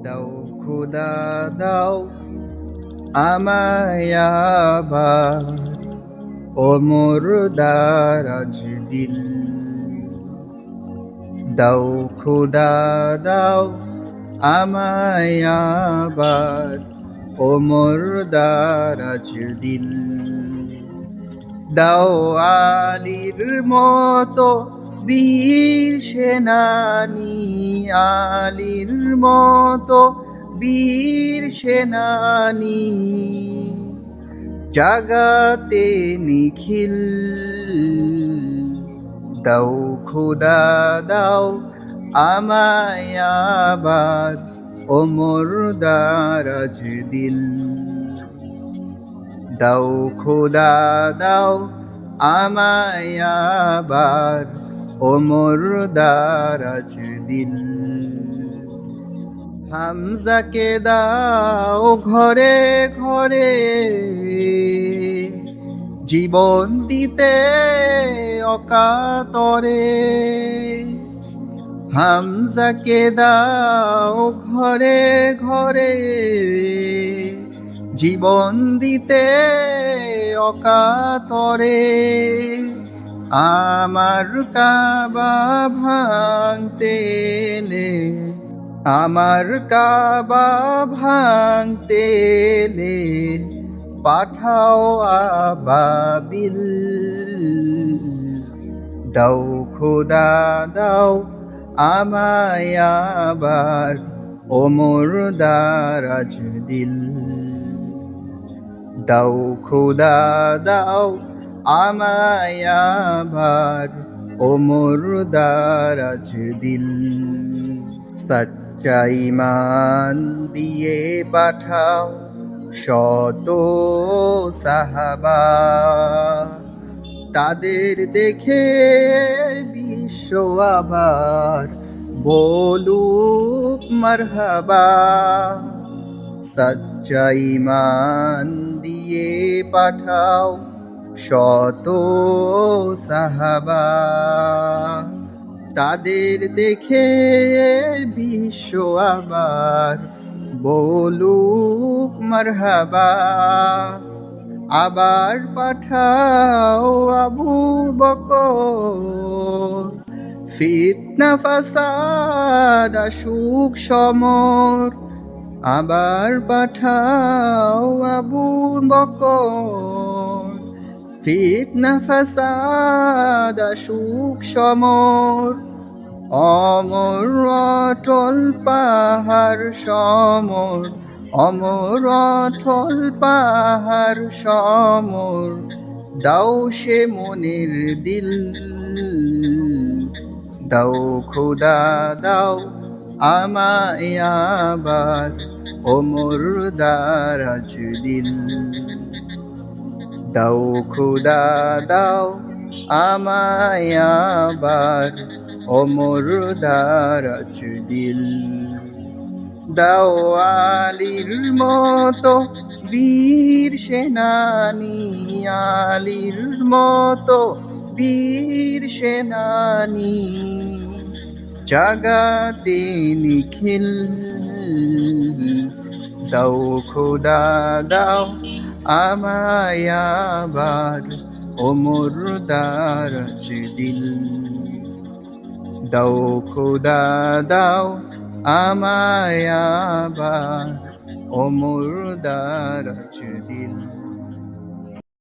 দাও খোদা দাও আমায় আবার ওমর দারাজ দিল। দাও খোদা দাও আমায় আবার ওমর দারাজ দিল। দাও আলীর মতো বীর সেনানী, আলীর মতো বীর সেনানী, জাগাতে নিখিল। দাও খোদা দাও আমায় আবার ওমর দারাজ দিল। দাও খোদা দাও আমায় আবার ওমর দারাজ দিল। হামজাকে দাও ঘরে ঘরে জীবন দিতে অকাতরে। হামজাকে দাও ঘরে ঘরে জীবন দিতে অকাতরে। আমার কাবা ভাঙতে এলে, আমার কাবা ভাঙতে এলে পাঠাও আবাবিল। দাও খোদা দাও আমায় আবার ওমর দারাজ দিল। দাও খোদা দাও আমায় আবার ওমর দারাজ দিল। সচ্চা ঈমান দিয়ে পাঠাও শত সাহাবা, তাদের দেখে বিশ্ব আবার বলুক মারহাবা। সচ্চা ঈমান দিয়ে পাঠাও শত সাহাবা, তাদের দেখে বিশ্ব আবার বলুক মারহাবা। আবার পাঠাও আবু বকর, ফিতনা ফাসাদ আসুক সমর। আবার পাঠাও আবু বকর, ফিতনা ফাসাদ আসুক সমর। অমর অটল পাহাড় সমর, অমর অটল পাহাড় সমর। দাও সে মনের দিল। দাও খোদা দাও আমায় আবার ওমর দারাজ দিল। দাও খোদা দাও আমায় আবার ওমর দারাজ দিল। দাও আলীর মতো বীর সেনানী, আলীর মতো বীর সেনানী, জাগাতে নিখিল। দাও খোদা দাও আমায় আবার ওমর দারাজ দিল। দাও খোদা দাও আমায় আবার ওমর দারাজ দিল।